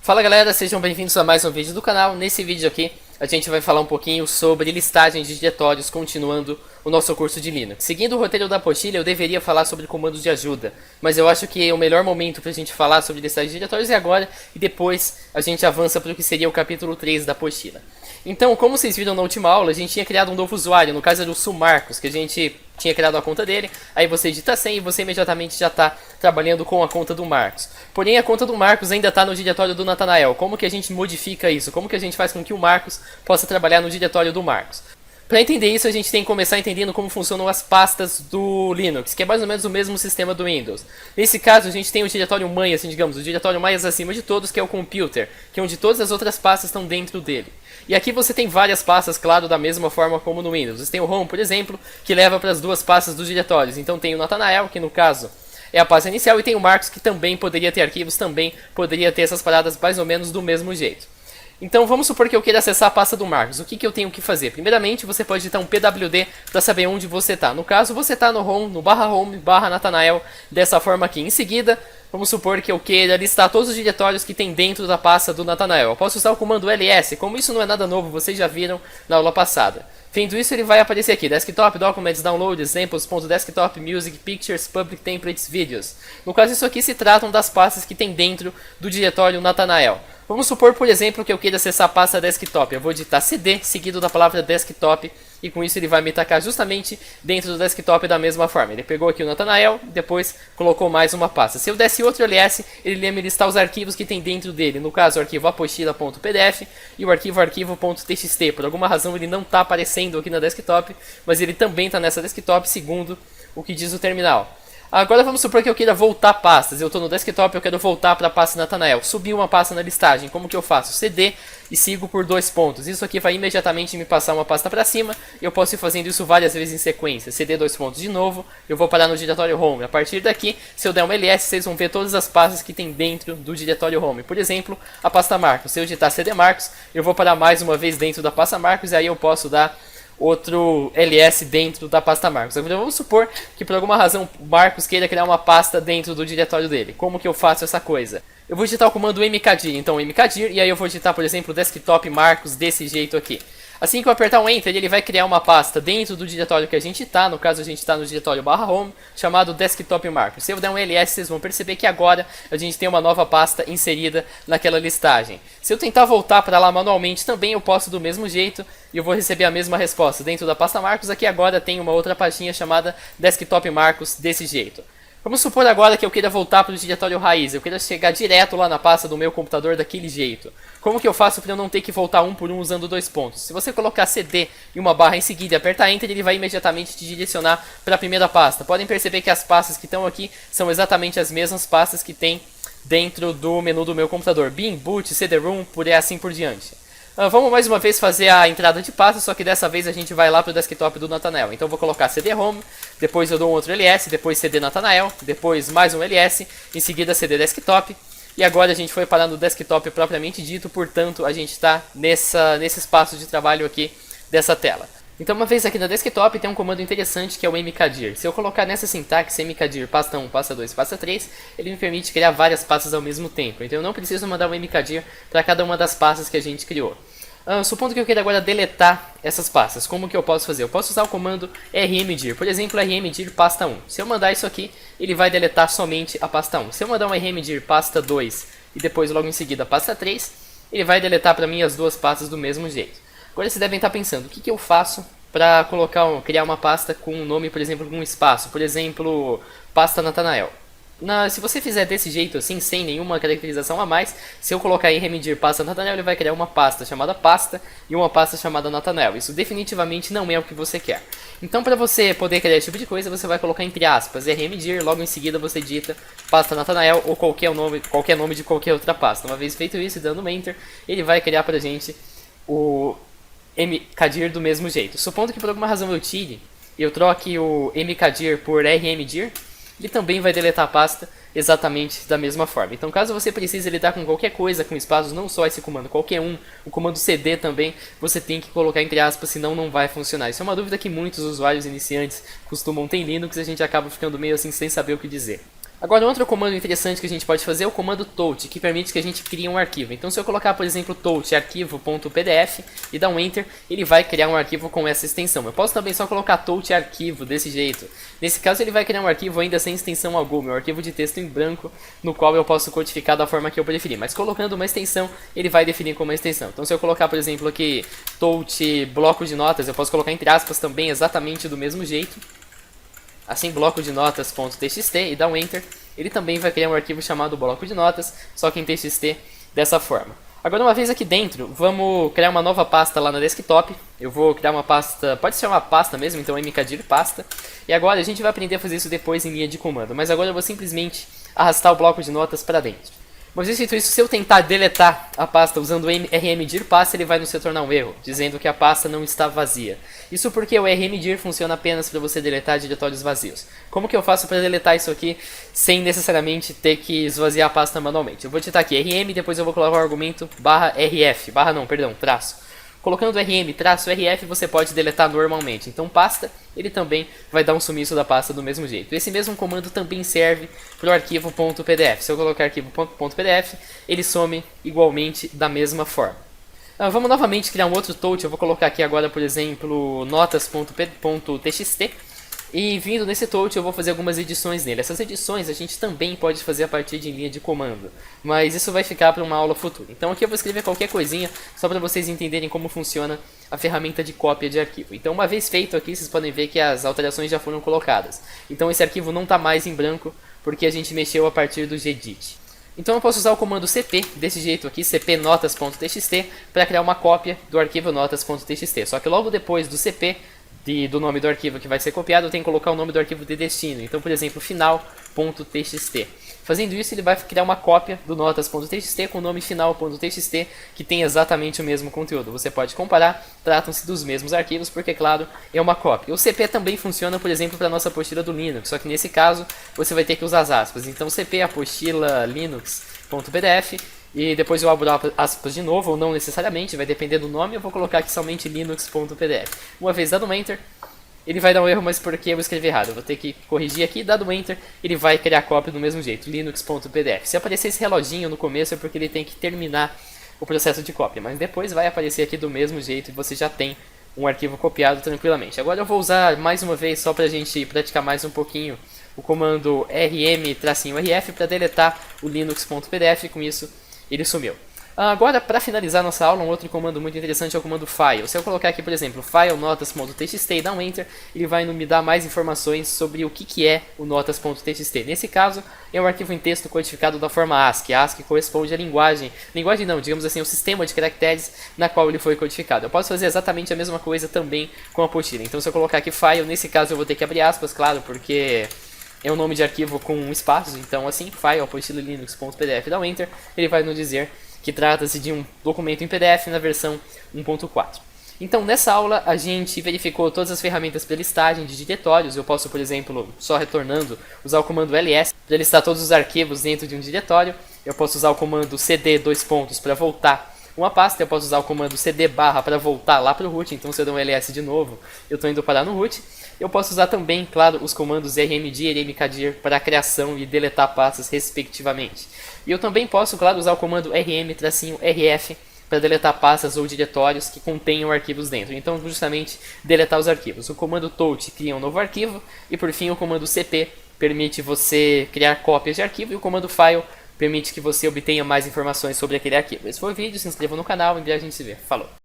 Fala galera, sejam bem-vindos a mais um vídeo do canal. Nesse vídeo aqui a gente vai falar um pouquinho sobre listagem de diretórios, continuando o nosso curso de Linux. Seguindo o roteiro da apostila, eu deveria falar sobre comandos de ajuda, mas eu acho que o melhor momento para a gente falar sobre listagem de diretórios é agora, e depois a gente avança para o que seria o capítulo 3 da apostila. Então, como vocês viram na última aula, a gente tinha criado um novo usuário, no caso era o Sumarcos, que a gente tinha criado a conta dele, aí você edita a senha e você imediatamente já está trabalhando com a conta do Marcos. Porém, a conta do Marcos ainda está no diretório do Natanael. Como que a gente modifica isso? Como que a gente faz com que o Marcos possa trabalhar no diretório do Marcos? Para entender isso, a gente tem que começar entendendo como funcionam as pastas do Linux, que é mais ou menos o mesmo sistema do Windows. Nesse caso, a gente tem o diretório mãe, assim, digamos, o diretório mais acima de todos, que é o Computer, que é onde todas as outras pastas estão dentro dele. E aqui você tem várias pastas, claro, da mesma forma como no Windows. Você tem o Home, por exemplo, que leva para as duas pastas dos diretórios. Então tem o Natanael, que no caso é a pasta inicial, e tem o Marcos, que também poderia ter arquivos, também poderia ter essas paradas mais ou menos do mesmo jeito. Então vamos supor que eu queira acessar a pasta do Marcos. O que eu tenho que fazer? Primeiramente, você pode digitar um pwd para saber onde você está. No caso, você está no home, no /home, /Natanael, dessa forma aqui. Em seguida, vamos supor que eu queira listar todos os diretórios que tem dentro da pasta do Natanael. Eu posso usar o comando ls, como isso não é nada novo, vocês já viram na aula passada. Feito isso, ele vai aparecer aqui: Desktop, Documents, Download, Examples.desktop, Music, Pictures, Public Templates, Videos. No caso, isso aqui se tratam das pastas que tem dentro do diretório Natanael. Vamos supor, por exemplo, que eu queira acessar a pasta desktop. Eu vou digitar cd, seguido da palavra desktop, e com isso ele vai me tacar justamente dentro do desktop da mesma forma. Ele pegou aqui o Natanael, depois colocou mais uma pasta. Se eu desse outro ls, ele ia me listar os arquivos que tem dentro dele. No caso, o arquivo apostila.pdf e o arquivo.txt. Por alguma razão ele não está aparecendo aqui na desktop, mas ele também está nessa desktop, segundo o que diz o terminal. Agora vamos supor que eu queira voltar pastas. Eu estou no desktop, eu quero voltar para a pasta Natanael. Subir uma pasta na listagem. Como que eu faço? CD e sigo por 2 pontos. Isso aqui vai imediatamente me passar uma pasta para cima. Eu posso ir fazendo isso várias vezes em sequência. CD 2 pontos de novo. Eu vou parar no diretório Home. A partir daqui, se eu der um ls, vocês vão ver todas as pastas que tem dentro do diretório Home. Por exemplo, a pasta Marcos. Se eu digitar CD Marcos, eu vou parar mais uma vez dentro da pasta Marcos. E aí eu posso dar outro ls dentro da pasta Marcos. Agora vamos supor que por alguma razão o Marcos queira criar uma pasta dentro do diretório dele. Como que eu faço essa coisa? Eu vou digitar o comando mkdir, então mkdir, e aí eu vou digitar, por exemplo, desktop Marcos desse jeito aqui. Assim que eu apertar um Enter, ele vai criar uma pasta dentro do diretório que a gente está. No caso, a gente está no diretório /home, chamado desktop Marcos. Se eu der um ls, vocês vão perceber que agora a gente tem uma nova pasta inserida naquela listagem. Se eu tentar voltar para lá manualmente, também eu posso do mesmo jeito e eu vou receber a mesma resposta. Dentro da pasta Marcos, aqui agora tem uma outra pastinha chamada desktop Marcos desse jeito. Vamos supor agora que eu queira voltar para o diretório raiz, eu queira chegar direto lá na pasta do meu computador daquele jeito. Como que eu faço para eu não ter que voltar um por um usando 2 pontos? Se você colocar CD e uma barra em seguida e apertar Enter, ele vai imediatamente te direcionar para a primeira pasta. Podem perceber que as pastas que estão aqui são exatamente as mesmas pastas que tem dentro do menu do meu computador. Bin, boot, CD-ROM, por aí assim por diante. Vamos mais uma vez fazer a entrada de pasta, só que dessa vez a gente vai lá para o desktop do Natanael. Então eu vou colocar CD-ROM, depois eu dou um outro ls, depois CD Natanael, depois mais um ls, em seguida CD Desktop. E agora a gente foi parar no desktop propriamente dito, portanto a gente está nesse espaço de trabalho aqui dessa tela. Então uma vez aqui no desktop tem um comando interessante que é o mkdir. Se eu colocar nessa sintaxe mkdir pasta 1, pasta 2, pasta 3, ele me permite criar várias pastas ao mesmo tempo. Então eu não preciso mandar um mkdir para cada uma das pastas que a gente criou. Supondo que eu queira agora deletar essas pastas, como que eu posso fazer? Eu posso usar o comando rmdir, por exemplo, rmdir pasta 1. Se eu mandar isso aqui, ele vai deletar somente a pasta 1. Se eu mandar um rmdir pasta 2 e depois logo em seguida a pasta 3, ele vai deletar para mim as duas pastas do mesmo jeito. Agora vocês devem estar pensando, o que eu faço para criar uma pasta com um nome, por exemplo, com um espaço, por exemplo, pasta Natanael. Se você fizer desse jeito assim, sem nenhuma caracterização a mais, se eu colocar em rmdir pasta Natanael, ele vai criar uma pasta chamada pasta e uma pasta chamada Natanael. Isso definitivamente não é o que você quer. Então, para você poder criar esse tipo de coisa, você vai colocar entre aspas rmdir, logo em seguida você digita pasta Natanael ou qualquer nome de qualquer outra pasta. Uma vez feito isso e dando um enter, ele vai criar pra gente o mkdir do mesmo jeito. Supondo que por alguma razão eu troque o mkdir por rmdir, ele também vai deletar a pasta exatamente da mesma forma. Então caso você precise lidar com qualquer coisa com espaços, não só esse comando, qualquer um, o comando cd também, você tem que colocar entre aspas, senão não vai funcionar. Isso é uma dúvida que muitos usuários iniciantes costumam ter em Linux e a gente acaba ficando meio assim sem saber o que dizer. Agora, outro comando interessante que a gente pode fazer é o comando tolt, que permite que a gente crie um arquivo. Então, se eu colocar, por exemplo, tolt arquivo.pdf e dar um enter, ele vai criar um arquivo com essa extensão. Eu posso também só colocar tolt arquivo desse jeito. Nesse caso, ele vai criar um arquivo ainda sem extensão alguma, um arquivo de texto em branco, no qual eu posso codificar da forma que eu preferir. Mas colocando uma extensão, ele vai definir como uma extensão. Então, se eu colocar, por exemplo, aqui tolt bloco de notas, eu posso colocar entre aspas também exatamente do mesmo jeito. Assim, bloco de notas.txt e dar um enter, ele também vai criar um arquivo chamado bloco de notas, só que em txt dessa forma. Agora, uma vez aqui dentro, vamos criar uma nova pasta lá na desktop. Eu vou criar uma pasta, pode ser uma pasta mesmo, então mkdir pasta. E agora a gente vai aprender a fazer isso depois em linha de comando, mas agora eu vou simplesmente arrastar o bloco de notas para dentro. Mas feito isso, se eu tentar deletar a pasta usando o rmdir pasta, ele vai nos retornar um erro, dizendo que a pasta não está vazia. Isso porque o rmdir funciona apenas para você deletar diretórios vazios. Como que eu faço para deletar isso aqui sem necessariamente ter que esvaziar a pasta manualmente? Eu vou digitar aqui rm, depois eu vou colocar o argumento /rf, traço. Colocando rm-rf você pode deletar normalmente. Então pasta, ele também vai dar um sumiço da pasta do mesmo jeito. Esse mesmo comando também serve para o arquivo .pdf. Se eu colocar arquivo .pdf, ele some igualmente da mesma forma. Vamos novamente criar um outro tolt. Eu vou colocar aqui agora, por exemplo, notas.txt. E vindo nesse tolt eu vou fazer algumas edições nele. Essas edições a gente também pode fazer a partir de linha de comando, mas isso vai ficar para uma aula futura. Então aqui eu vou escrever qualquer coisinha só para vocês entenderem como funciona a ferramenta de cópia de arquivo. Então uma vez feito aqui, vocês podem ver que as alterações já foram colocadas. Então esse arquivo não está mais em branco porque a gente mexeu a partir do gedit. Então eu posso usar o comando cp, desse jeito aqui, cp-notas.txt, para criar uma cópia do arquivo notas.txt. Só que logo depois do cp, do nome do arquivo que vai ser copiado, eu tenho que colocar o nome do arquivo de destino. Então, por exemplo, final.txt. Fazendo isso, ele vai criar uma cópia do notas.txt com o nome final.txt, que tem exatamente o mesmo conteúdo. Você pode comparar, tratam-se dos mesmos arquivos, porque, claro, é uma cópia. O cp também funciona, por exemplo, para a nossa apostila do Linux, só que nesse caso, você vai ter que usar as aspas. Então, cp apostila linux.pdf, e depois eu abro aspas de novo, ou não necessariamente, vai depender do nome, eu vou colocar aqui somente linux.pdf. Uma vez dado um enter, ele vai dar um erro, mas porque eu escrevi errado. Eu vou ter que corrigir aqui, dado um enter, ele vai criar a cópia do mesmo jeito, linux.pdf. Se aparecer esse reloginho no começo é porque ele tem que terminar o processo de cópia, mas depois vai aparecer aqui do mesmo jeito e você já tem um arquivo copiado tranquilamente. Agora eu vou usar mais uma vez, só para a gente praticar mais um pouquinho, o comando rm-rf para deletar o linux.pdf, com isso ele sumiu. Agora, para finalizar nossa aula, um outro comando muito interessante é o comando file. Se eu colocar aqui, por exemplo, file notas.txt e dar um enter, ele vai me dar mais informações sobre o que é o notas.txt. Nesse caso, é um arquivo em texto codificado da forma ASCII. ASCII corresponde à linguagem não, digamos assim, o sistema de caracteres na qual ele foi codificado. Eu posso fazer exatamente a mesma coisa também com a apostila. Então, se eu colocar aqui file, nesse caso eu vou ter que abrir aspas, claro, porque é um nome de arquivo com espaços. Então, assim, file apostila linux.pdf, dá um enter, ele vai nos dizer que trata-se de um documento em PDF na versão 1.4. Então, nessa aula, a gente verificou todas as ferramentas para listagem de diretórios. Eu posso, por exemplo, só retornando, usar o comando ls para listar todos os arquivos dentro de um diretório. Eu posso usar o comando cd para voltar uma pasta. Eu posso usar o comando cd/ para voltar lá para o root. Então, se eu der um ls de novo, eu estou indo parar no root. Eu posso usar também, claro, os comandos rmdir e mkdir para a criação e deletar pastas, respectivamente. E eu também posso, claro, usar o comando rm-rf para deletar pastas ou diretórios que contenham arquivos dentro. Então, justamente, deletar os arquivos. O comando tolt cria um novo arquivo. E, por fim, o comando cp permite você criar cópias de arquivo. E o comando file permite que você obtenha mais informações sobre aquele arquivo. Esse foi o vídeo, se inscreva no canal, em breve a gente se vê. Falou!